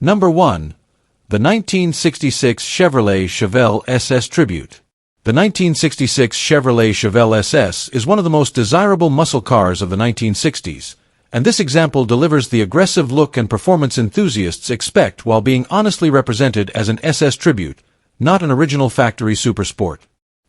Number 1. The 1966 Chevrolet Chevelle SS Tribute. The 1966 Chevrolet Chevelle SS is one of the most desirable muscle cars of the 1960s, and this example delivers the aggressive look and performance enthusiasts expect while being honestly represented as an SS Tribute, not an original factory supersport.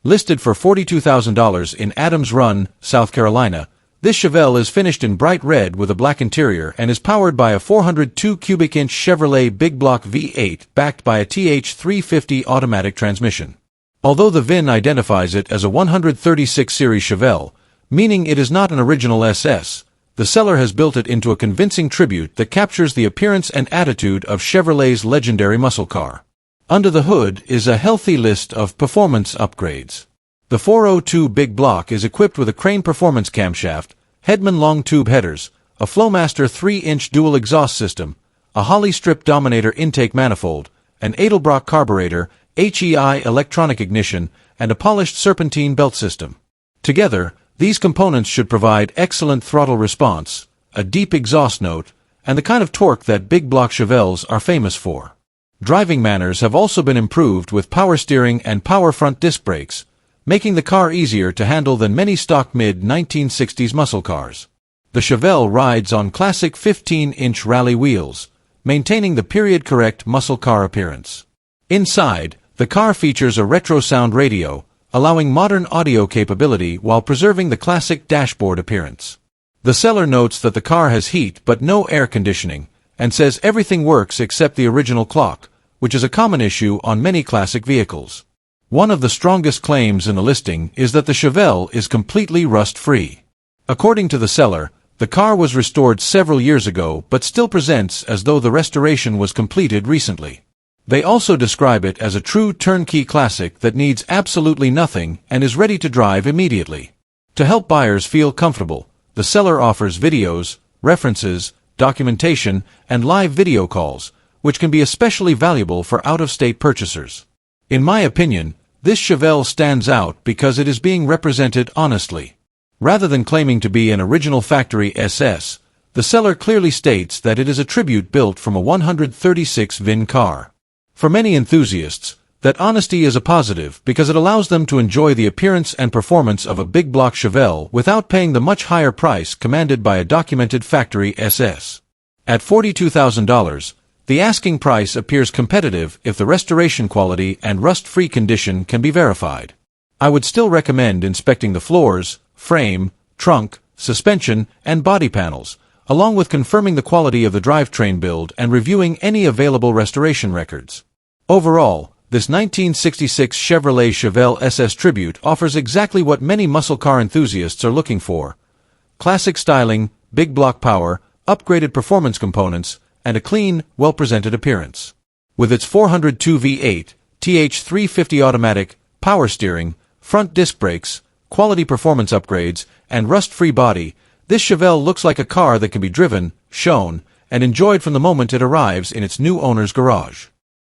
Listed for $42,000 in Adams Run, South Carolina, this Chevelle is finished in bright red with a black interior and is powered by a 402 cubic inch Chevrolet Big Block V8 backed by a TH350 automatic transmission. Although the VIN identifies it as a 136 series Chevelle, meaning it is not an original SS, the seller has built it into a convincing tribute that captures the appearance and attitude of Chevrolet's legendary muscle car. Under the hood is a healthy list of performance upgrades. The 402 Big Block is equipped with a Crane Performance camshaft, Hedman long tube headers, a Flowmaster 3-inch dual exhaust system, a Holley Strip Dominator intake manifold, an Edelbrock carburetor, HEI electronic ignition, and a polished serpentine belt system. Together, these components should provide excellent throttle response, a deep exhaust note, and the kind of torque that big block Chevelles are famous for. Driving manners have also been improved with power steering and power front disc brakes, making the car easier to handle than many stock mid-1960s muscle cars. The Chevelle rides on classic 15-inch rally wheels, maintaining the period-correct muscle car appearance. Inside, the car features a retro sound radio, allowing modern audio capability while preserving the classic dashboard appearance. The seller notes that the car has heat but no air conditioning, and says everything works except the original clock, which is a common issue on many classic vehicles. One of the strongest claims in the listing is that the Chevelle is completely rust-free. According to the seller, the car was restored several years ago but still presents as though the restoration was completed recently. They also describe it as a true turnkey classic that needs absolutely nothing and is ready to drive immediately. To help buyers feel comfortable, the seller offers videos, references, documentation, and live video calls, which can be especially valuable for out-of-state purchasers. In my opinion, this Chevelle stands out because it is being represented honestly. Rather than claiming to be an original factory SS, the seller clearly states that it is a tribute built from a 136 VIN car. For many enthusiasts, that honesty is a positive because it allows them to enjoy the appearance and performance of a big block Chevelle without paying the much higher price commanded by a documented factory SS. At $42,000, the asking price appears competitive if the restoration quality and rust-free condition can be verified. I would still recommend inspecting the floors, frame, trunk, suspension, and body panels, along with confirming the quality of the drivetrain build and reviewing any available restoration records. Overall, this 1966 Chevrolet Chevelle SS Tribute offers exactly what many muscle car enthusiasts are looking for: classic styling, big block power, upgraded performance components, and a clean, well-presented appearance. With its 402 V8, TH350 automatic, power steering, front disc brakes, quality performance upgrades, and rust-free body, this Chevelle looks like a car that can be driven, shown, and enjoyed from the moment it arrives in its new owner's garage.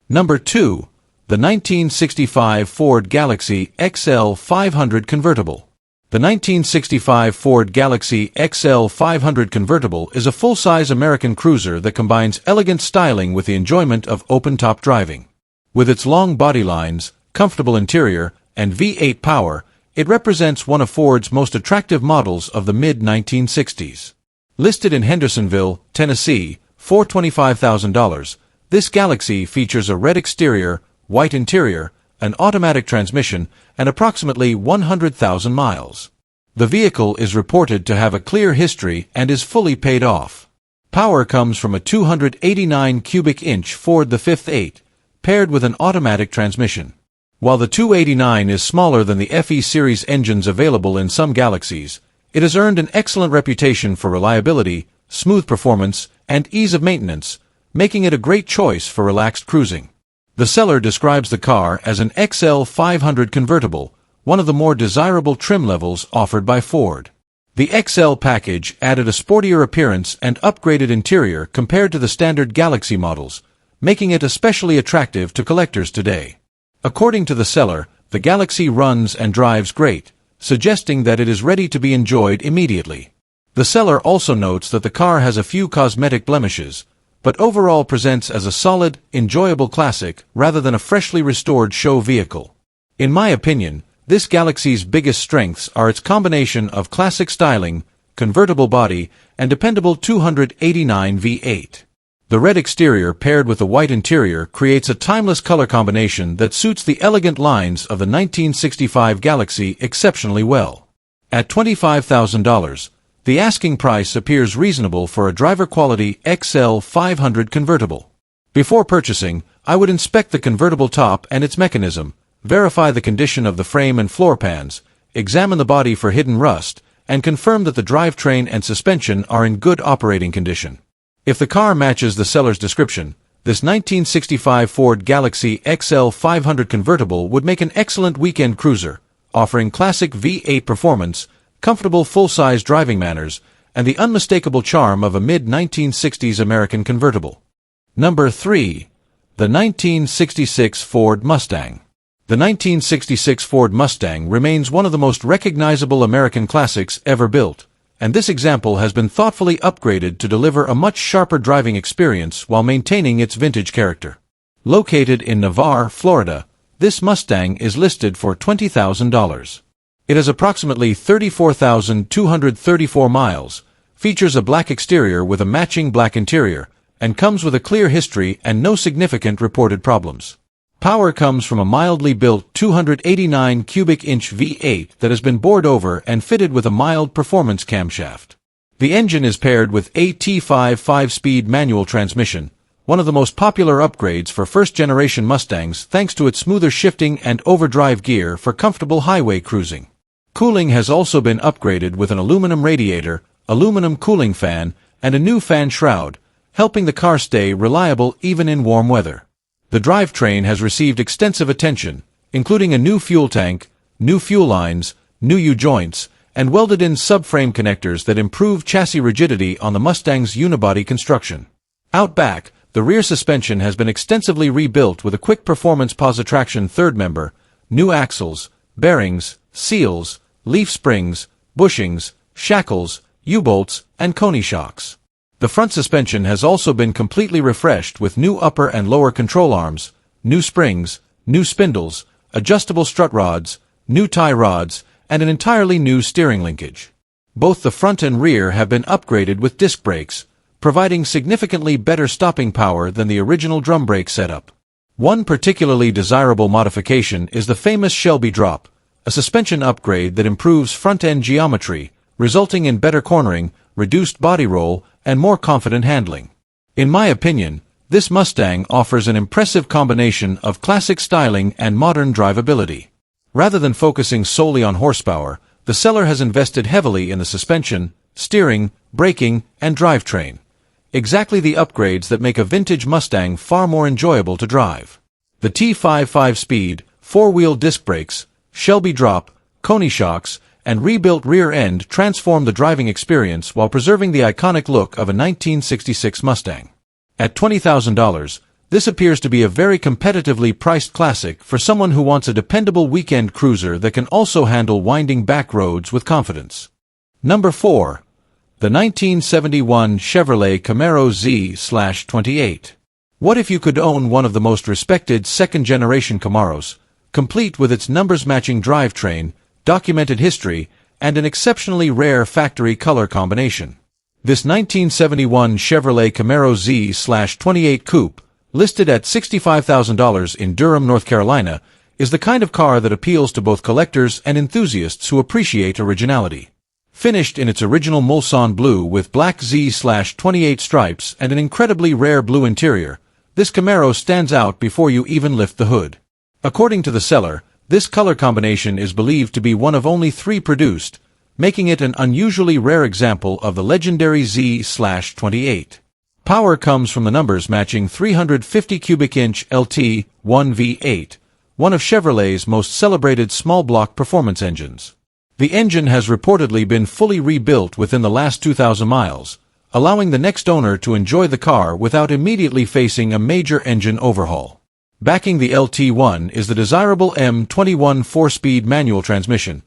Number 2. The 1965 Ford Galaxie XL 500 Convertible. The 1965 Ford Galaxie XL 500 Convertible is a full-size American cruiser that combines elegant styling with the enjoyment of open-top driving. With its long body lines, comfortable interior, and V8 power, it represents one of Ford's most attractive models of the mid-1960s. Listed in Hendersonville, Tennessee, for $25,000, this Galaxie features a red exterior, white interior, an automatic transmission, and approximately 100,000 miles. The vehicle is reported to have a clear history and is fully paid off. Power comes from a 289 cubic inch Ford the 5th 8, paired with an automatic transmission. While the 289 is smaller than the FE series engines available in some Galaxies, it has earned an excellent reputation for reliability, smooth performance, and ease of maintenance, making it a great choice for relaxed cruising. The seller describes the car as an XL 500 Convertible, one of the more desirable trim levels offered by Ford. The XL package added a sportier appearance and upgraded interior compared to the standard Galaxie models, making it especially attractive to collectors today. According to the seller, the Galaxie runs and drives great, suggesting that it is ready to be enjoyed immediately. The seller also notes that the car has a few cosmetic blemishes, but overall presents as a solid, enjoyable classic rather than a freshly restored show vehicle. In my opinion, this Galaxie's biggest strengths are its combination of classic styling, convertible body, and dependable 289 V8. The red exterior paired with the white interior creates a timeless color combination that suits the elegant lines of the 1965 Galaxie exceptionally well. At $25,000, the asking price appears reasonable for a driver-quality XL 500 convertible. Before purchasing, I would inspect the convertible top and its mechanism, verify the condition of the frame and floor pans, examine the body for hidden rust, and confirm that the drivetrain and suspension are in good operating condition. If the car matches the seller's description, this 1965 Ford Galaxie XL 500 convertible would make an excellent weekend cruiser, offering classic V8 performance, comfortable full-size driving manners, and the unmistakable charm of a mid-1960s American convertible. Number 3. The 1966 Ford Mustang. The 1966 Ford Mustang remains one of the most recognizable American classics ever built, and this example has been thoughtfully upgraded to deliver a much sharper driving experience while maintaining its vintage character. Located in Navarre, Florida, this Mustang is listed for $20,000. It has approximately 34,234 miles, features a black exterior with a matching black interior, and comes with a clear history and no significant reported problems. Power comes from a mildly built 289 cubic inch V8 that has been bored over and fitted with a mild performance camshaft. The engine is paired with a T5 5-speed manual transmission, one of the most popular upgrades for first-generation Mustangs thanks to its smoother shifting and overdrive gear for comfortable highway cruising. Cooling has also been upgraded with an aluminum radiator, aluminum cooling fan, and a new fan shroud, helping the car stay reliable even in warm weather. The drivetrain has received extensive attention, including a new fuel tank, new fuel lines, new U-joints, and welded-in subframe connectors that improve chassis rigidity on the Mustang's unibody construction. Out back, the rear suspension has been extensively rebuilt with a quick performance pause-traction third member, new axles, bearings, seals, leaf springs, bushings, shackles, U-bolts, and Coney shocks. The front suspension has also been completely refreshed with new upper and lower control arms, new springs, new spindles, adjustable strut rods, new tie rods, and an entirely new steering linkage. Both the front and rear have been upgraded with disc brakes, providing significantly better stopping power than the original drum brake setup. One particularly desirable modification is the famous Shelby drop, a suspension upgrade that improves front-end geometry, resulting in better cornering, reduced body roll, and more confident handling. In my opinion, this Mustang offers an impressive combination of classic styling and modern drivability. Rather than focusing solely on horsepower, the seller has invested heavily in the suspension, steering, braking, and drivetrain. Exactly the upgrades that make a vintage Mustang far more enjoyable to drive. The T5 5-speed, 4-wheel disc brakes, Shelby drop, Coney shocks, and rebuilt rear end transform the driving experience while preserving the iconic look of a 1966 Mustang. At $20,000, this appears to be a very competitively priced classic for someone who wants a dependable weekend cruiser that can also handle winding back roads with confidence. Number 4. The 1971 Chevrolet Camaro Z/28. What if you could own one of the most respected second-generation Camaros, complete with its numbers-matching drivetrain, documented history, and an exceptionally rare factory color combination? This 1971 Chevrolet Camaro Z/28 Coupe, listed at $65,000 in Durham, North Carolina, is the kind of car that appeals to both collectors and enthusiasts who appreciate originality. Finished in its original Mulsanne blue with black Z/28 stripes and an incredibly rare blue interior, this Camaro stands out before you even lift the hood. According to the seller, this color combination is believed to be one of only 3 produced, making it an unusually rare example of the legendary Z/28. Power comes from the numbers matching 350 cubic inch LT1 V8, one of Chevrolet's most celebrated small-block performance engines. The engine has reportedly been fully rebuilt within the last 2,000 miles, allowing the next owner to enjoy the car without immediately facing a major engine overhaul. Backing the LT1 is the desirable M21 4-speed manual transmission,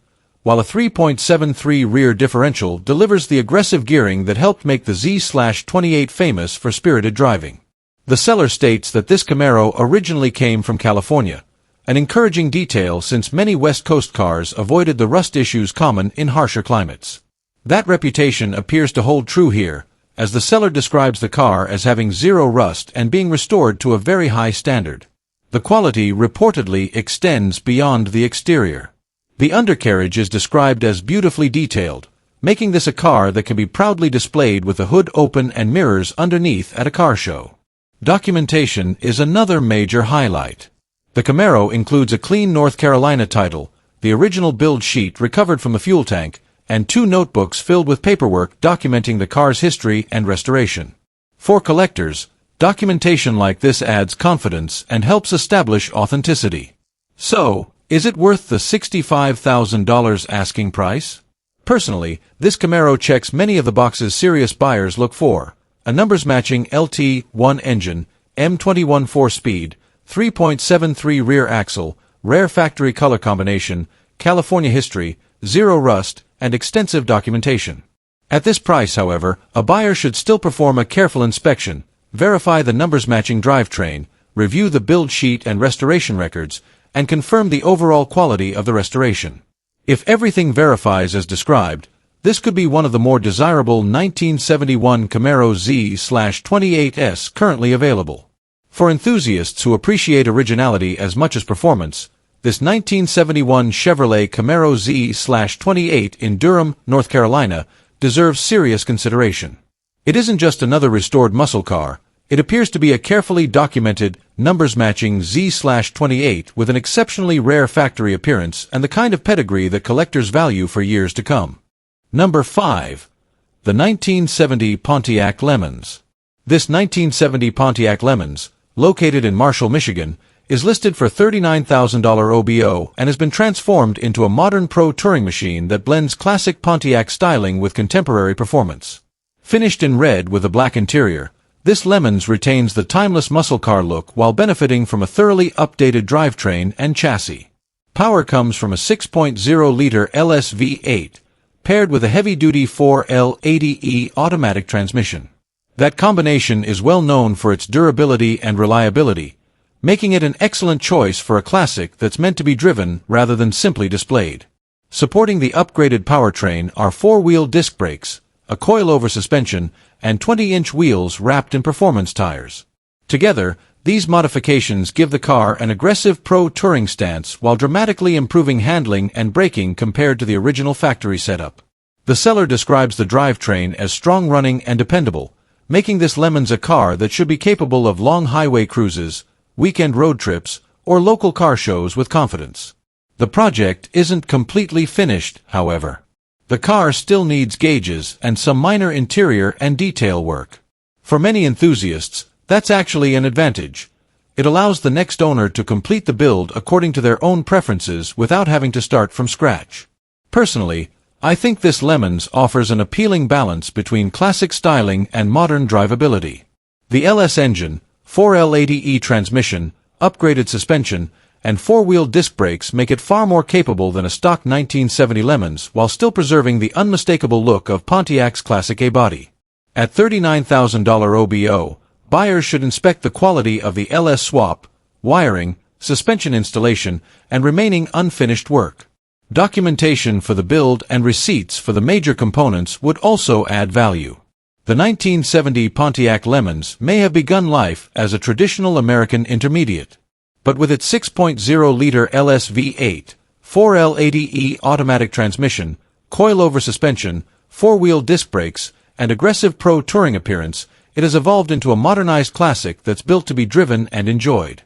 while a 3.73 rear differential delivers the aggressive gearing that helped make the Z/28 famous for spirited driving. The seller states that this Camaro originally came from California, an encouraging detail since many West Coast cars avoided the rust issues common in harsher climates. That reputation appears to hold true here, as the seller describes the car as having zero rust and being restored to a very high standard. The quality reportedly extends beyond the exterior. The undercarriage is described as beautifully detailed, making this a car that can be proudly displayed with the hood open and mirrors underneath at a car show. Documentation is another major highlight. The Camaro includes a clean North Carolina title, the original build sheet recovered from the fuel tank, and 2 notebooks filled with paperwork documenting the car's history and restoration. For collectors, documentation like this adds confidence and helps establish authenticity. So, is it worth the $65,000 asking price? Personally, this Camaro checks many of the boxes serious buyers look for: a numbers-matching LT1 engine, M21 4-speed, 3.73 rear axle, rare factory color combination, California history, zero rust, and extensive documentation. At this price, however, a buyer should still perform a careful inspection, verify the numbers-matching drivetrain, review the build sheet and restoration records, and confirm the overall quality of the restoration. If everything verifies as described, this could be one of the more desirable 1971 Camaro Z/28S currently available. For enthusiasts who appreciate originality as much as performance, this 1971 Chevrolet Camaro Z/28 in Durham, North Carolina, deserves serious consideration. It isn't just another restored muscle car, it appears to be a carefully documented, numbers-matching Z/28 with an exceptionally rare factory appearance and the kind of pedigree that collectors value for years to come. Number 5. The 1970 Pontiac LeMans. This 1970 Pontiac LeMans, located in Marshall, Michigan, is listed for $39,000 OBO and has been transformed into a modern pro touring machine that blends classic Pontiac styling with contemporary performance. Finished in red with a black interior, this LeMans retains the timeless muscle car look while benefiting from a thoroughly updated drivetrain and chassis. Power comes from a 6.0-liter LS V8, paired with a heavy-duty 4L80E automatic transmission. That combination is well known for its durability and reliability, making it an excellent choice for a classic that's meant to be driven rather than simply displayed. Supporting the upgraded powertrain are 4-wheel disc brakes, a coilover suspension, and 20-inch wheels wrapped in performance tires. Together, these modifications give the car an aggressive pro touring stance while dramatically improving handling and braking compared to the original factory setup. The seller describes the drivetrain as strong-running and dependable, making this LeMans a car that should be capable of long highway cruises, weekend road trips, or local car shows with confidence. The project isn't completely finished, however. The car still needs gauges and some minor interior and detail work. For many enthusiasts, that's actually an advantage. It allows the next owner to complete the build according to their own preferences without having to start from scratch. Personally, I think this LeMans offers an appealing balance between classic styling and modern drivability. The LS engine, 4L80E transmission, upgraded suspension, and 4-wheel disc brakes make it far more capable than a stock 1970 LeMans while still preserving the unmistakable look of Pontiac's classic A-body. At $39,000 OBO, buyers should inspect the quality of the LS swap, wiring, suspension installation, and remaining unfinished work. Documentation for the build and receipts for the major components would also add value. The 1970 Pontiac LeMans may have begun life as a traditional American intermediate, but with its 6.0-liter LS V8, 4L80E automatic transmission, coilover suspension, 4-wheel disc brakes, and aggressive pro touring appearance, it has evolved into a modernized classic that's built to be driven and enjoyed.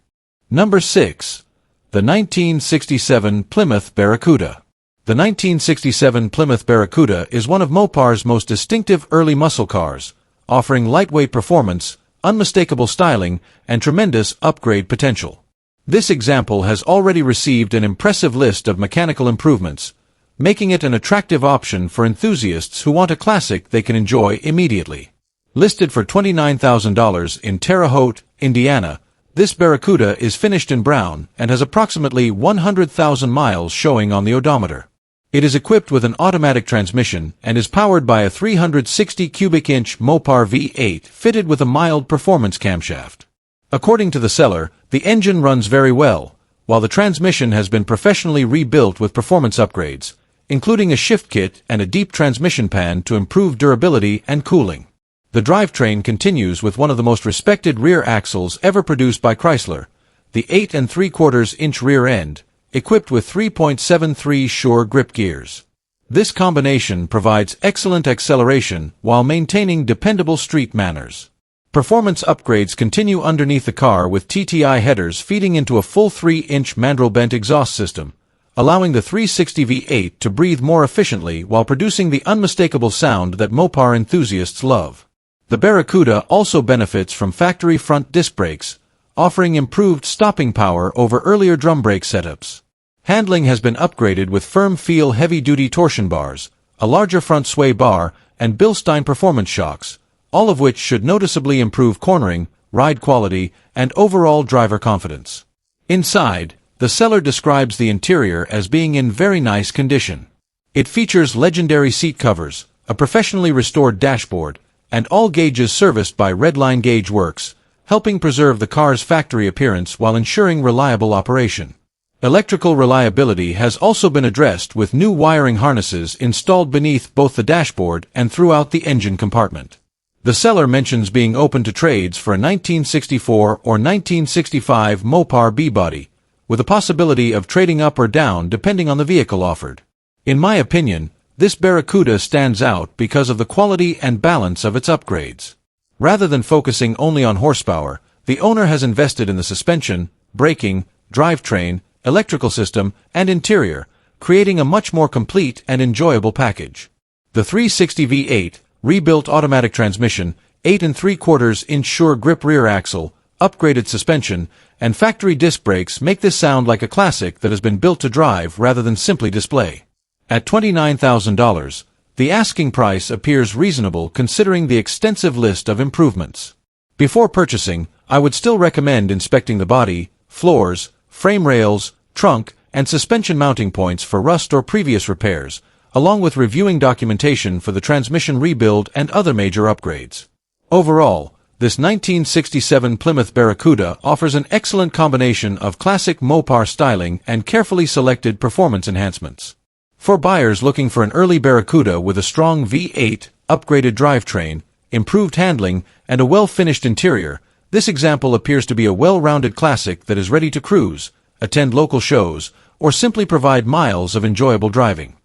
Number 6. The 1967 Plymouth Barracuda. The 1967 Plymouth Barracuda is one of Mopar's most distinctive early muscle cars, offering lightweight performance, unmistakable styling, and tremendous upgrade potential. This example has already received an impressive list of mechanical improvements, making it an attractive option for enthusiasts who want a classic they can enjoy immediately. Listed for $29,000 in Terre, Haute, Indiana, this Barracuda is finished in brown and has approximately 100,000 miles showing on the odometer. It is equipped with an automatic transmission and is powered by a 360 cubic inch Mopar V8 fitted with a mild performance camshaft. According to the seller, the engine runs very well, while the transmission has been professionally rebuilt with performance upgrades, including a shift kit and a deep transmission pan to improve durability and cooling. The drivetrain continues with one of the most respected rear axles ever produced by Chrysler, the 8 3/4-inch rear end, equipped with 3.73 Sure grip gears. This combination provides excellent acceleration while maintaining dependable street manners. Performance upgrades continue underneath the car with TTI headers feeding into a full 3-inch mandrel bent exhaust system, allowing the 360 V8 to breathe more efficiently while producing the unmistakable sound that Mopar enthusiasts love. The Barracuda also benefits from factory front disc brakes, offering improved stopping power over earlier drum brake setups. Handling has been upgraded with firm feel heavy-duty torsion bars, a larger front sway bar, and Bilstein performance shocks, all of which should noticeably improve cornering, ride quality, and overall driver confidence. Inside, the seller describes the interior as being in very nice condition. It features legendary seat covers, a professionally restored dashboard, and all gauges serviced by Redline Gauge Works, helping preserve the car's factory appearance while ensuring reliable operation. Electrical reliability has also been addressed with new wiring harnesses installed beneath both the dashboard and throughout the engine compartment. The seller mentions being open to trades for a 1964 or 1965 Mopar B-body, with a possibility of trading up or down depending on the vehicle offered. In my opinion, this Barracuda stands out because of the quality and balance of its upgrades. Rather than focusing only on horsepower, the owner has invested in the suspension, braking, drivetrain, electrical system, and interior, creating a much more complete and enjoyable package. The 360 V8, rebuilt automatic transmission, 8 3/4-inch Sure grip rear axle, upgraded suspension, and factory disc brakes make this sound like a classic that has been built to drive rather than simply display. At $29,000, the asking price appears reasonable considering the extensive list of improvements. Before purchasing, I would still recommend inspecting the body, floors, frame rails, trunk, and suspension mounting points for rust or previous repairs, along with reviewing documentation for the transmission rebuild and other major upgrades. Overall, this 1967 Plymouth Barracuda offers an excellent combination of classic Mopar styling and carefully selected performance enhancements. For buyers looking for an early Barracuda with a strong V8, upgraded drivetrain, improved handling, and a well-finished interior, this example appears to be a well-rounded classic that is ready to cruise, attend local shows, or simply provide miles of enjoyable driving.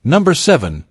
Number 7.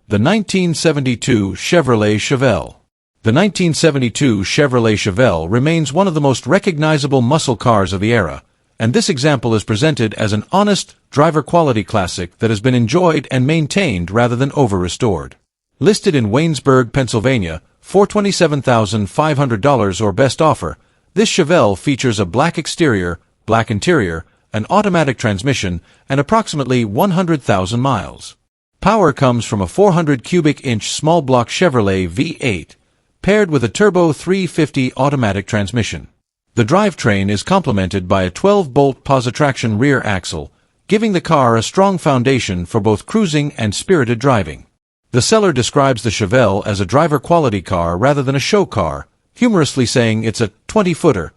The 1972 Chevrolet Chevelle. The 1972 Chevrolet Chevelle remains one of the most recognizable muscle cars of the era, and this example is presented as an honest, driver-quality classic that has been enjoyed and maintained rather than over-restored. Listed in Waynesburg, Pennsylvania, for $27,500 or best offer, this Chevelle features a black exterior, black interior, an automatic transmission, and approximately 100,000 miles. Power comes from a 400 cubic inch small block Chevrolet V8, paired with a turbo 350 automatic transmission. The drivetrain is complemented by a 12-bolt positraction rear axle, giving the car a strong foundation for both cruising and spirited driving. The seller describes the Chevelle as a driver-quality car rather than a show car, humorously saying it's a 20-footer,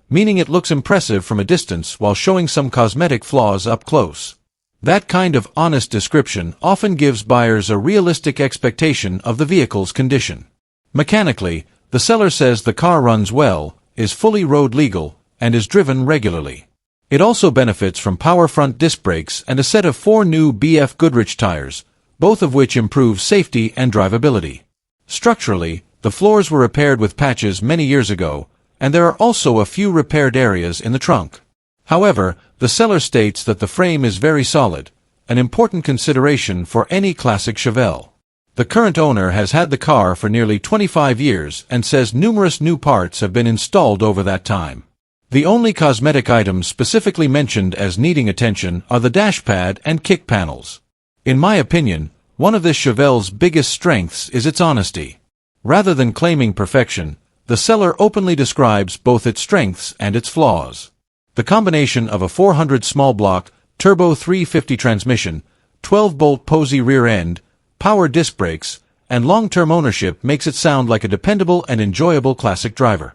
meaning it looks impressive from a distance while showing some cosmetic flaws up close. That kind of honest description often gives buyers a realistic expectation of the vehicle's condition. Mechanically, the seller says the car runs well, is fully road legal, and is driven regularly. It also benefits from power front disc brakes and a set of 4 new BF Goodrich tires, both of which improve safety and drivability. Structurally, the floors were repaired with patches many years ago, and there are also a few repaired areas in the trunk. However, the seller states that the frame is very solid, an important consideration for any classic Chevelle. The current owner has had the car for nearly 25 years and says numerous new parts have been installed over that time. The only cosmetic items specifically mentioned as needing attention are the dashpad and kick panels. In my opinion, one of this Chevelle's biggest strengths is its honesty. Rather than claiming perfection, the seller openly describes both its strengths and its flaws. The combination of a 400 small block, turbo 350 transmission, 12-bolt Posey rear end, power disc brakes, and long-term ownership makes it sound like a dependable and enjoyable classic driver.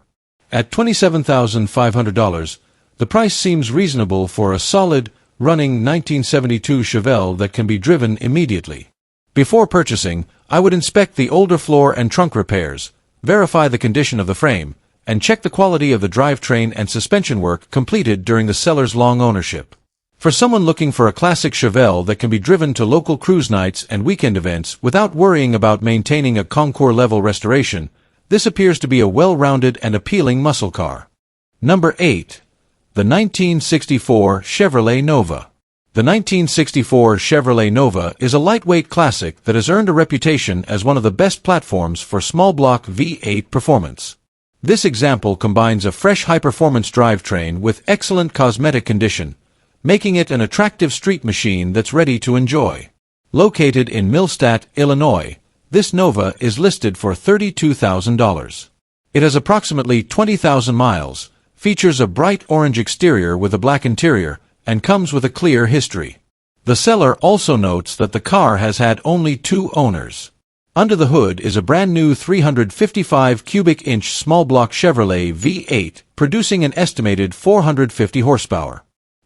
At $27,500, the price seems reasonable for a solid, running 1972 Chevelle that can be driven immediately. Before purchasing, I would inspect the older floor and trunk repairs, verify the condition of the frame, and check the quality of the drivetrain and suspension work completed during the seller's long ownership. For someone looking for a classic Chevelle that can be driven to local cruise nights and weekend events without worrying about maintaining a Concours-level restoration, this appears to be a well-rounded and appealing muscle car. Number 8. The 1964 Chevrolet Nova. The 1964 Chevrolet Nova is a lightweight classic that has earned a reputation as one of the best platforms for small-block V8 performance. This example combines a fresh high-performance drivetrain with excellent cosmetic condition, making it an attractive street machine that's ready to enjoy. Located in Millstadt, Illinois, this Nova is listed for $32,000. It has approximately 20,000 miles, features a bright orange exterior with a black interior, and comes with a clear history. The seller also notes that the car has had only 2 owners. Under the hood is a brand new 355 cubic inch small block Chevrolet V8, producing an estimated 450 horsepower.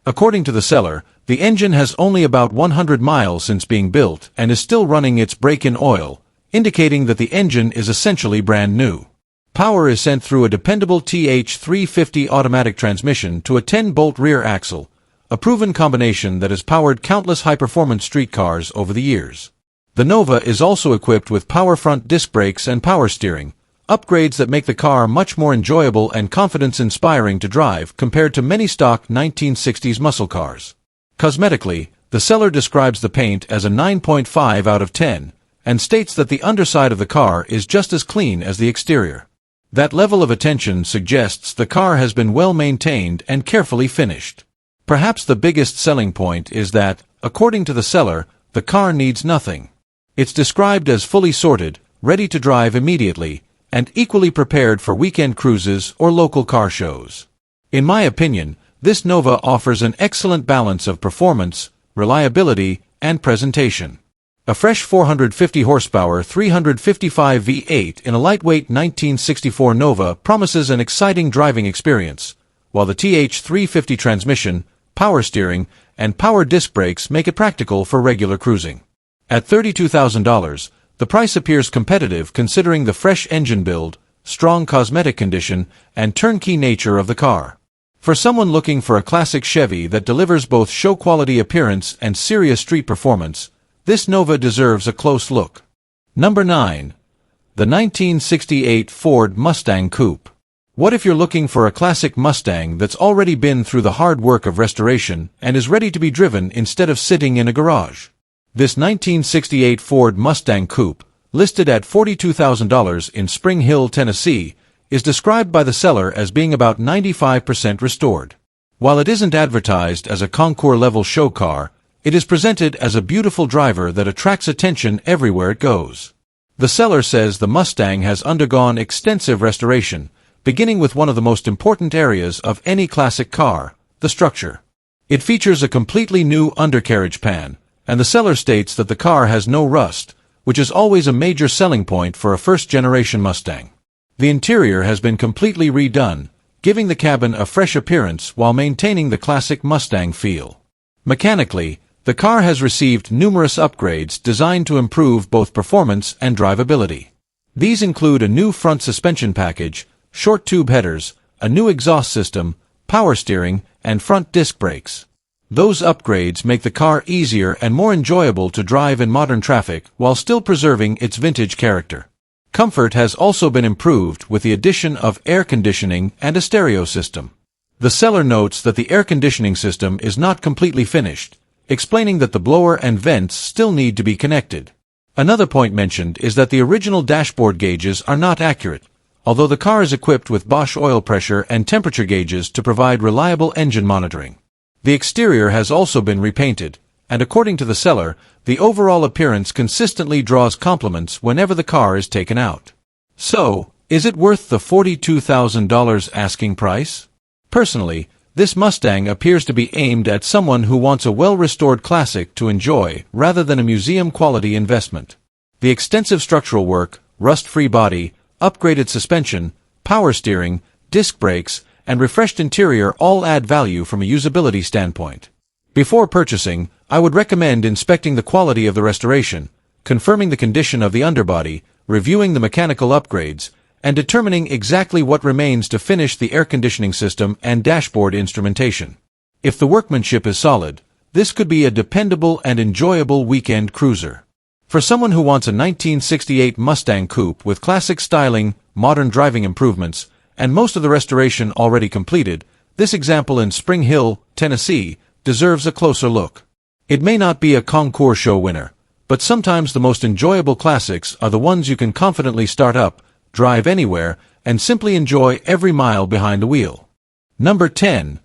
According to the seller, the engine has only about 100 miles since being built and is still running its break-in oil, indicating that the engine is essentially brand new. Power is sent through a dependable TH350 automatic transmission to a 10-bolt rear axle, a proven combination that has powered countless high-performance street cars over the years. The Nova is also equipped with power front disc brakes and power steering, upgrades that make the car much more enjoyable and confidence-inspiring to drive compared to many stock 1960s muscle cars. Cosmetically, the seller describes the paint as a 9.5 out of 10, and states that the underside of the car is just as clean as the exterior. That level of attention suggests the car has been well maintained and carefully finished. Perhaps the biggest selling point is that, according to the seller, the car needs nothing. It's described as fully sorted, ready to drive immediately, and equally prepared for weekend cruises or local car shows. In my opinion, this Nova offers an excellent balance of performance, reliability, and presentation. A fresh 450 horsepower 355 V8 in a lightweight 1964 Nova promises an exciting driving experience, while the TH350 transmission, power steering, and power disc brakes make it practical for regular cruising. At $32,000, the price appears competitive considering the fresh engine build, strong cosmetic condition, and turnkey nature of the car. For someone looking for a classic Chevy that delivers both show-quality appearance and serious street performance, this Nova deserves a close look. Number 9. The 1968 Ford Mustang Coupe. What if you're looking for a classic Mustang that's already been through the hard work of restoration and is ready to be driven instead of sitting in a garage? This 1968 Ford Mustang Coupe, listed at $42,000 in Spring Hill, Tennessee, is described by the seller as being about 95% restored. While it isn't advertised as a Concours-level show car, it is presented as a beautiful driver that attracts attention everywhere it goes. The seller says the Mustang has undergone extensive restoration, beginning with one of the most important areas of any classic car, the structure. It features a completely new undercarriage pan, and the seller states that the car has no rust, which is always a major selling point for a first-generation Mustang. The interior has been completely redone, giving the cabin a fresh appearance while maintaining the classic Mustang feel. Mechanically, the car has received numerous upgrades designed to improve both performance and drivability. These include a new front suspension package, short tube headers, a new exhaust system, power steering, and front disc brakes. Those upgrades make the car easier and more enjoyable to drive in modern traffic while still preserving its vintage character. Comfort has also been improved with the addition of air conditioning and a stereo system. The seller notes that the air conditioning system is not completely finished, explaining that the blower and vents still need to be connected. Another point mentioned is that the original dashboard gauges are not accurate, although the car is equipped with Bosch oil pressure and temperature gauges to provide reliable engine monitoring. The exterior has also been repainted, and according to the seller, the overall appearance consistently draws compliments whenever the car is taken out. So, is it worth the $42,000 asking price? Personally, This Mustang appears to be aimed at someone who wants a well-restored classic to enjoy rather than a museum-quality investment. The extensive structural work, rust-free body, upgraded suspension, power steering, disc brakes, and refreshed interior all add value from a usability standpoint. Before purchasing, I would recommend inspecting the quality of the restoration, confirming the condition of the underbody, reviewing the mechanical upgrades, and determining exactly what remains to finish the air conditioning system and dashboard instrumentation. If the workmanship is solid, this could be a dependable and enjoyable weekend cruiser. For someone who wants a 1968 Mustang Coupe with classic styling, modern driving improvements, and most of the restoration already completed, this example in Spring Hill, Tennessee, deserves a closer look. It may not be a concours show winner, but sometimes the most enjoyable classics are the ones you can confidently start up, drive anywhere, and simply enjoy every mile behind the wheel. Number 10.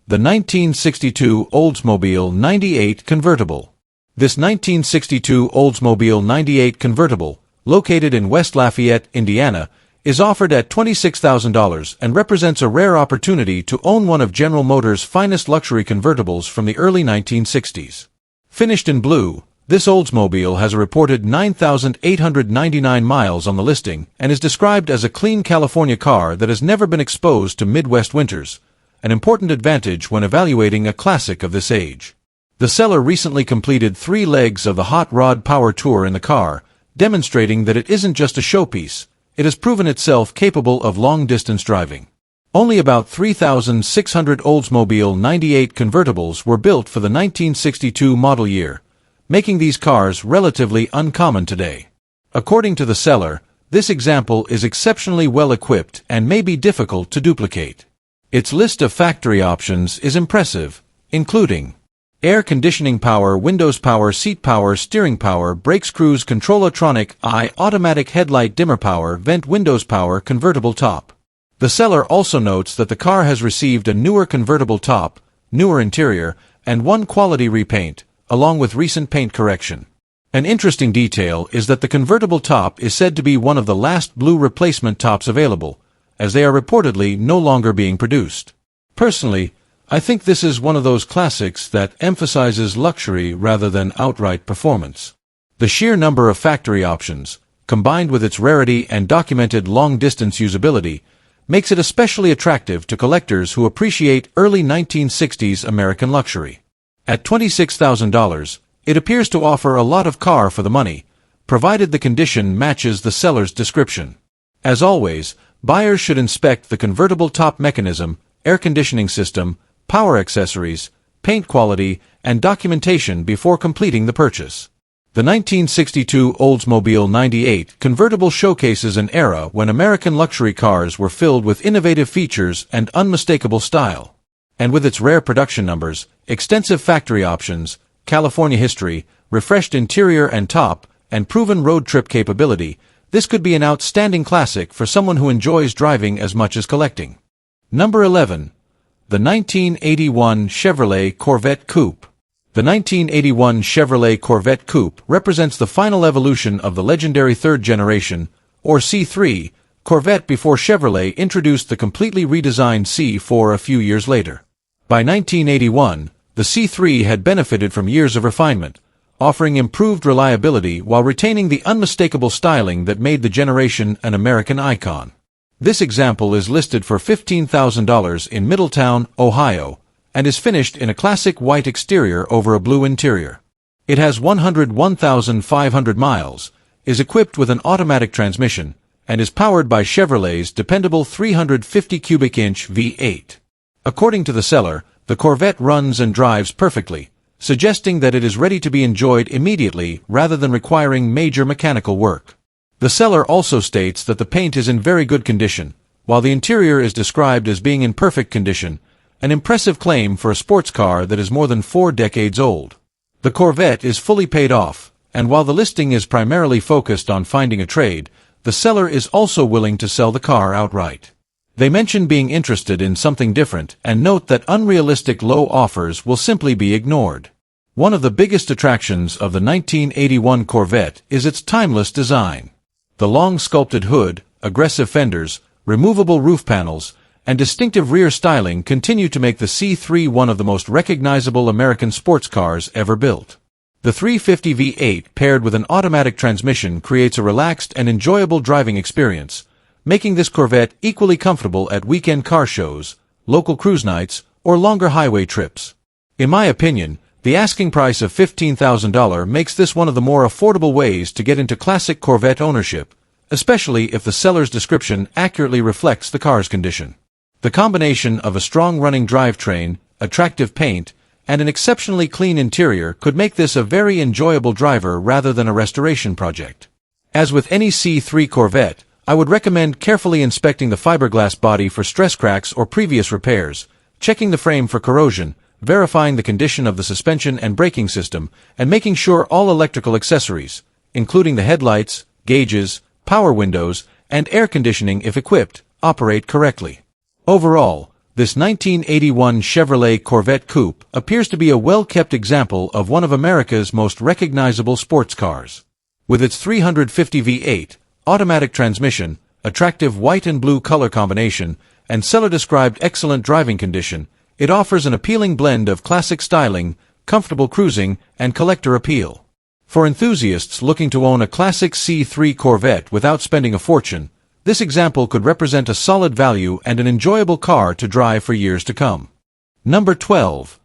The 1962 Oldsmobile 98 Convertible. This 1962 Oldsmobile 98 Convertible, located in West Lafayette, Indiana, is offered at $26,000 and represents a rare opportunity to own one of General Motors' finest luxury convertibles from the early 1960s. Finished in blue, this Oldsmobile has a reported 9,899 miles on the listing and is described as a clean California car that has never been exposed to Midwest winters, an important advantage when evaluating a classic of this age. The seller recently completed 3 legs of the Hot Rod Power Tour in the car, demonstrating that it isn't just a showpiece, it has proven itself capable of long-distance driving. Only about 3,600 Oldsmobile 98 convertibles were built for the 1962 model year, making these cars relatively uncommon today. According to the seller, this example is exceptionally well equipped and may be difficult to duplicate. Its list of factory options is impressive, including air conditioning power, windows power, seat power, steering power, brakes, cruise control, electronic eye, automatic headlight dimmer power, vent windows power, convertible top. The seller also notes that the car has received a newer convertible top, newer interior, and one quality repaint, along with recent paint correction. An interesting detail is that the convertible top is said to be one of the last blue replacement tops available, as they are reportedly no longer being produced. Personally, I think this is one of those classics that emphasizes luxury rather than outright performance. The sheer number of factory options, combined with its rarity and documented long-distance usability, makes it especially attractive to collectors who appreciate early 1960s American luxury. At $26,000, it appears to offer a lot of car for the money, provided the condition matches the seller's description. As always, buyers should inspect the convertible top mechanism, air conditioning system, power accessories, paint quality, and documentation before completing the purchase. The 1962 Oldsmobile 98 convertible showcases an era when American luxury cars were filled with innovative features and unmistakable style. And with its rare production numbers, extensive factory options, California history, refreshed interior and top, and proven road trip capability, this could be an outstanding classic for someone who enjoys driving as much as collecting. Number 11. The 1981 Chevrolet Corvette Coupe. The 1981 Chevrolet Corvette Coupe represents the final evolution of the legendary third generation, or C3, Corvette before Chevrolet introduced the completely redesigned C4 a few years later. By 1981, the C3 had benefited from years of refinement, offering improved reliability while retaining the unmistakable styling that made the generation an American icon. This example is listed for $15,000 in Middletown, Ohio, and is finished in a classic white exterior over a blue interior. It has 101,500 miles, is equipped with an automatic transmission, and is powered by Chevrolet's dependable 350 cubic inch V8. According to the seller, the Corvette runs and drives perfectly, suggesting that it is ready to be enjoyed immediately rather than requiring major mechanical work. The seller also states that the paint is in very good condition, while the interior is described as being in perfect condition, an impressive claim for a sports car that is more than 4 decades old. The Corvette is fully paid off, and while the listing is primarily focused on finding a trade, the seller is also willing to sell the car outright. They mention being interested in something different and note that unrealistic low offers will simply be ignored. One of the biggest attractions of the 1981 Corvette is its timeless design. The long sculpted hood, aggressive fenders, removable roof panels, and distinctive rear styling continue to make the C3 one of the most recognizable American sports cars ever built. The 350 V8 paired with an automatic transmission creates a relaxed and enjoyable driving experience, making this Corvette equally comfortable at weekend car shows, local cruise nights, or longer highway trips. In my opinion, the asking price of $15,000 makes this one of the more affordable ways to get into classic Corvette ownership, especially if the seller's description accurately reflects the car's condition. The combination of a strong running drivetrain, attractive paint, and an exceptionally clean interior could make this a very enjoyable driver rather than a restoration project. As with any C3 Corvette, I would recommend carefully inspecting the fiberglass body for stress cracks or previous repairs, checking the frame for corrosion, verifying the condition of the suspension and braking system, and making sure all electrical accessories, including the headlights, gauges, power windows, and air conditioning if equipped, operate correctly. Overall, this 1981 Chevrolet Corvette Coupe appears to be a well-kept example of one of America's most recognizable sports cars. With its 350 V8, automatic transmission, attractive white and blue color combination, and seller-described excellent driving condition, it offers an appealing blend of classic styling, comfortable cruising, and collector appeal. For enthusiasts looking to own a classic C3 Corvette without spending a fortune, this example could represent a solid value and an enjoyable car to drive for years to come. Number 12.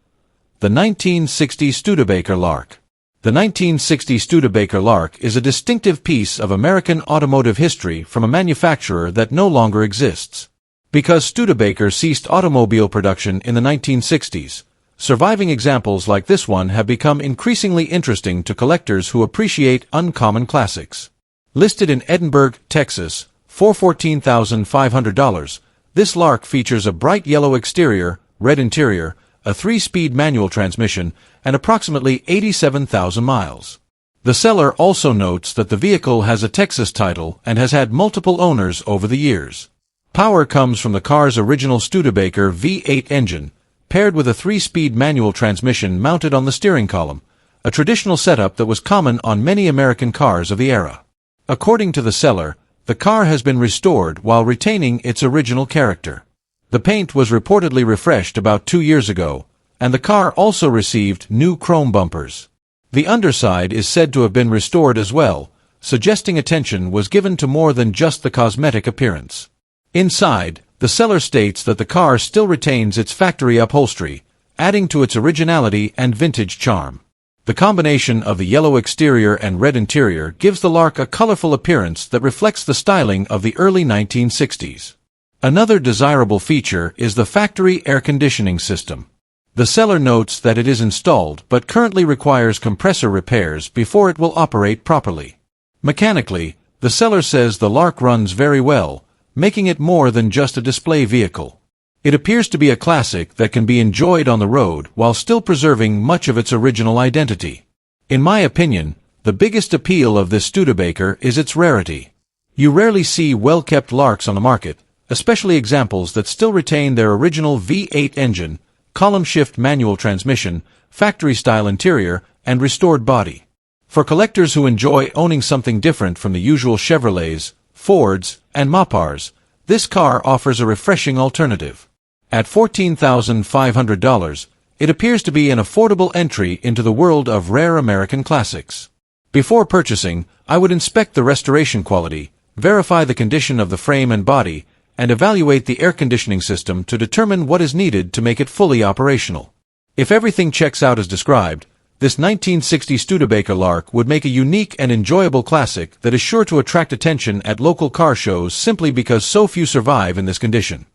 The 1960 Studebaker Lark. The 1960 Studebaker Lark is a distinctive piece of American automotive history from a manufacturer that no longer exists. Because Studebaker ceased automobile production in the 1960s, surviving examples like this one have become increasingly interesting to collectors who appreciate uncommon classics. Listed in Edinburgh, Texas, for $14,500, this Lark features a bright yellow exterior, red interior, a 3-speed manual transmission, and approximately 87,000 miles. The seller also notes that the vehicle has a Texas title and has had multiple owners over the years. Power comes from the car's original Studebaker V8 engine, paired with a 3-speed manual transmission mounted on the steering column, a traditional setup that was common on many American cars of the era. According to the seller, the car has been restored while retaining its original character. The paint was reportedly refreshed about 2 years ago, and the car also received new chrome bumpers. The underside is said to have been restored as well, suggesting attention was given to more than just the cosmetic appearance. Inside, the seller states that the car still retains its factory upholstery, adding to its originality and vintage charm. The combination of the yellow exterior and red interior gives the Lark a colorful appearance that reflects the styling of the early 1960s. Another desirable feature is the factory air conditioning system. The seller notes that it is installed but currently requires compressor repairs before it will operate properly. Mechanically, the seller says the Lark runs very well, making it more than just a display vehicle. It appears to be a classic that can be enjoyed on the road while still preserving much of its original identity. In my opinion, the biggest appeal of this Studebaker is its rarity. You rarely see well-kept Larks on the market, especially examples that still retain their original V8 engine, column-shift manual transmission, factory-style interior, and restored body. For collectors who enjoy owning something different from the usual Chevrolets, Fords, and Mopars, this car offers a refreshing alternative. At $14,500, it appears to be an affordable entry into the world of rare American classics. Before purchasing, I would inspect the restoration quality, verify the condition of the frame and body, and evaluate the air conditioning system to determine what is needed to make it fully operational. If everything checks out as described, this 1960 Studebaker Lark would make a unique and enjoyable classic that is sure to attract attention at local car shows simply because so few survive in this condition.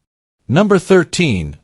Number 13.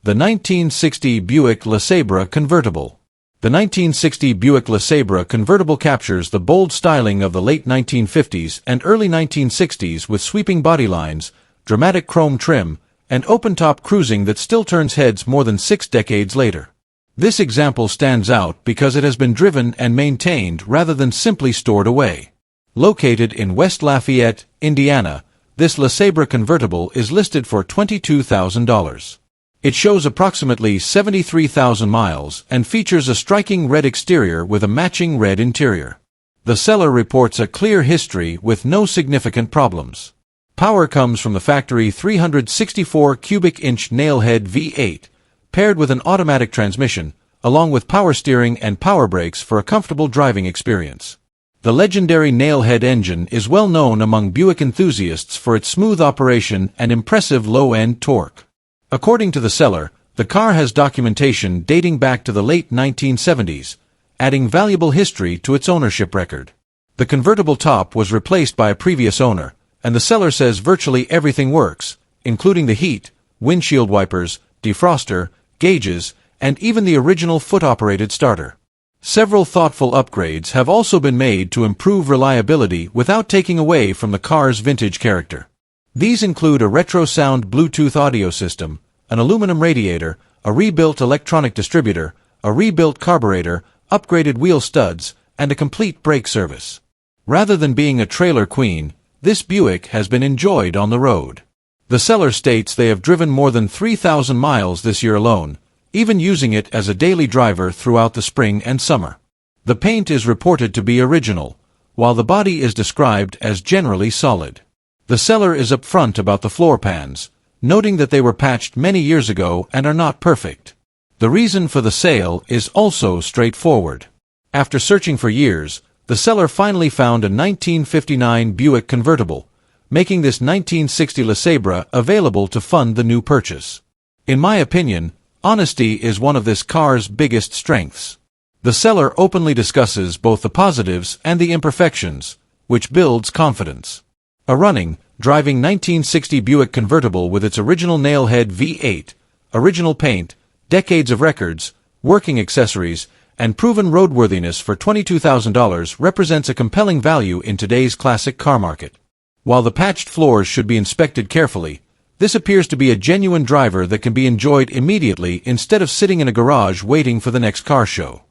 The 1960 Buick LeSabre Convertible. The 1960 Buick LeSabre Convertible captures the bold styling of the late 1950s and early 1960s with sweeping body lines, dramatic chrome trim, and open-top cruising that still turns heads more than 6 decades later. This example stands out because it has been driven and maintained rather than simply stored away. Located in West Lafayette, Indiana, this LeSabre convertible is listed for $22,000. It shows approximately 73,000 miles and features a striking red exterior with a matching red interior. The seller reports a clear history with no significant problems. Power comes from the factory 364 cubic inch nailhead V8, paired with an automatic transmission, along with power steering and power brakes for a comfortable driving experience. The legendary nailhead engine is well known among Buick enthusiasts for its smooth operation and impressive low-end torque. According to the seller, the car has documentation dating back to the late 1970s, adding valuable history to its ownership record. The convertible top was replaced by a previous owner, and the seller says virtually everything works, including the heat, windshield wipers, defroster, gauges, and even the original foot-operated starter. Several thoughtful upgrades have also been made to improve reliability without taking away from the car's vintage character. These include a retro sound Bluetooth audio system, an aluminum radiator, a rebuilt electronic distributor, a rebuilt carburetor, upgraded wheel studs, and a complete brake service. Rather than being a trailer queen, this Buick has been enjoyed on the road. The seller states they have driven more than 3,000 miles this year alone, even using it as a daily driver throughout the spring and summer. The paint is reported to be original, while the body is described as generally solid. The seller is upfront about the floor pans, noting that they were patched many years ago and are not perfect. The reason for the sale is also straightforward. After searching for years, the seller finally found a 1959 Buick convertible, making this 1960 LeSabre available to fund the new purchase. In my opinion, honesty is one of this car's biggest strengths. The seller openly discusses both the positives and the imperfections, which builds confidence. A running, driving 1960 Buick convertible with its original nailhead V8, original paint, decades of records, working accessories, and proven roadworthiness for $22,000 represents a compelling value in today's classic car market. While the patched floors should be inspected carefully, this appears to be a genuine driver that can be enjoyed immediately instead of sitting in a garage waiting for the next car show.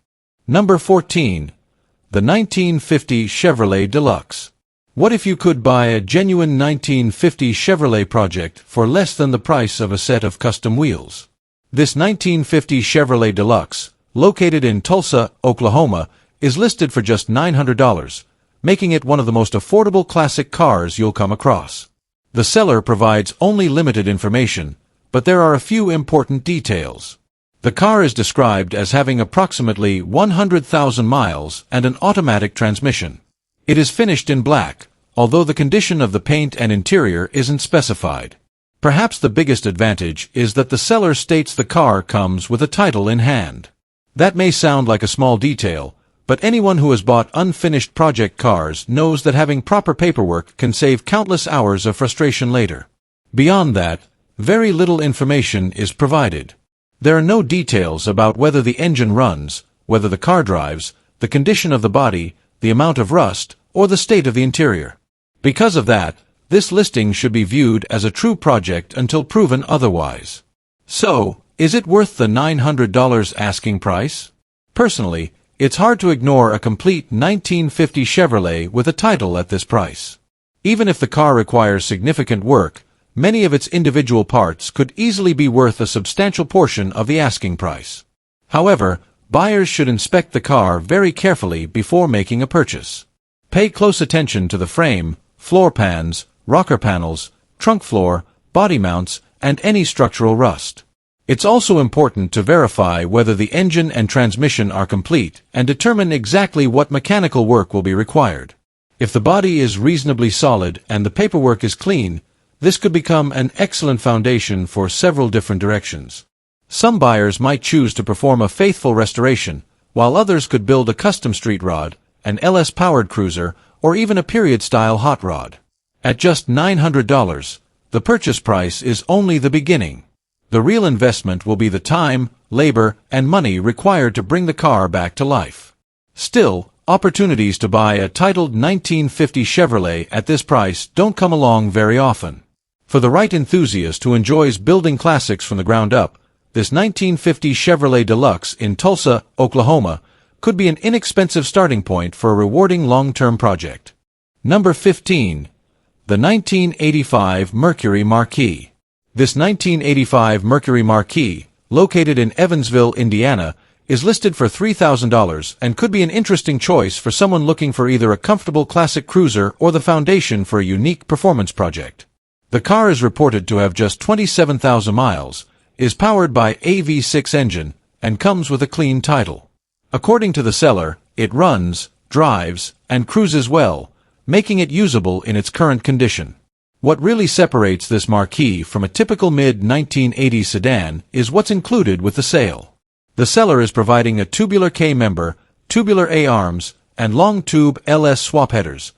Number 14. The 1950 Chevrolet Deluxe. What if you could buy a genuine 1950 Chevrolet project for less than the price of a set of custom wheels? This 1950 Chevrolet Deluxe, located in Tulsa, Oklahoma, is listed for just $900, making it one of the most affordable classic cars you'll come across. The seller provides only limited information, but there are a few important details. The car is described as having approximately 100,000 miles and an automatic transmission. It is finished in black, although the condition of the paint and interior isn't specified. Perhaps the biggest advantage is that the seller states the car comes with a title in hand. That may sound like a small detail, but anyone who has bought unfinished project cars knows that having proper paperwork can save countless hours of frustration later. Beyond that, very little information is provided. There are no details about whether the engine runs, whether the car drives, the condition of the body, the amount of rust, or the state of the interior. Because of that, this listing should be viewed as a true project until proven otherwise. So, is it worth the $900 asking price? Personally, it's hard to ignore a complete 1950 Chevrolet with a title at this price. Even if the car requires significant work, many of its individual parts could easily be worth a substantial portion of the asking price. However, buyers should inspect the car very carefully before making a purchase. Pay close attention to the frame, floor pans, rocker panels, trunk floor, body mounts, and any structural rust. It's also important to verify whether the engine and transmission are complete and determine exactly what mechanical work will be required. If the body is reasonably solid and the paperwork is clean, this could become an excellent foundation for several different directions. Some buyers might choose to perform a faithful restoration, while others could build a custom street rod, an LS-powered cruiser, or even a period-style hot rod. At just $900, the purchase price is only the beginning. The real investment will be the time, labor, and money required to bring the car back to life. Still, opportunities to buy a titled 1950 Chevrolet at this price don't come along very often. For the right enthusiast who enjoys building classics from the ground up, this 1950 Chevrolet Deluxe in Tulsa, Oklahoma, could be an inexpensive starting point for a rewarding long-term project. Number 15. The 1985 Mercury Marquis. This 1985 Mercury Marquis, located in Evansville, Indiana, is listed for $3,000 and could be an interesting choice for someone looking for either a comfortable classic cruiser or the foundation for a unique performance project. The car is reported to have just 27,000 miles, is powered by a V6 engine, and comes with a clean title. According to the seller, it runs, drives, and cruises well, making it usable in its current condition. What really separates this Marquis from a typical mid-1980s sedan is what's included with the sale. The seller is providing a tubular K-member, tubular A-arms, and long-tube LS swap headers,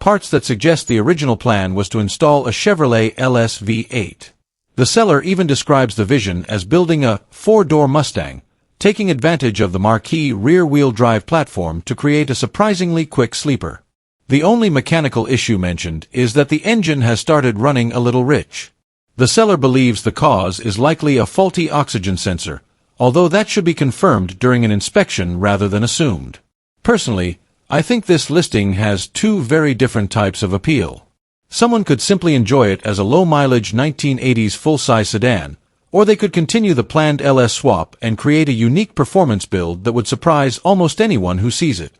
parts that suggest the original plan was to install a Chevrolet LS V8. The seller even describes the vision as building a four-door Mustang, taking advantage of the Marquis rear-wheel drive platform to create a surprisingly quick sleeper. The only mechanical issue mentioned is that the engine has started running a little rich. The seller believes the cause is likely a faulty oxygen sensor, although that should be confirmed during an inspection rather than assumed. Personally, I think this listing has two very different types of appeal. Someone could simply enjoy it as a low-mileage 1980s full-size sedan, or they could continue the planned LS swap and create a unique performance build that would surprise almost anyone who sees it.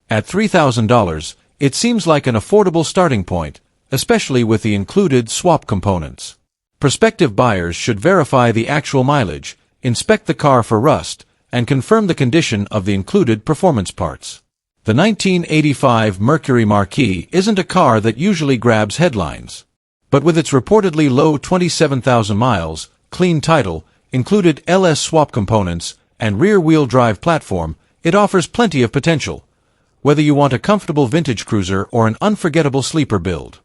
At $3,000, it seems like an affordable starting point, especially with the included swap components. Prospective buyers should verify the actual mileage, inspect the car for rust, and confirm the condition of the included performance parts. The 1985 Mercury Marquis isn't a car that usually grabs headlines. But with its reportedly low 27,000 miles, clean title, included LS swap components, and rear-wheel drive platform, it offers plenty of potential, whether you want a comfortable vintage cruiser or an unforgettable sleeper build.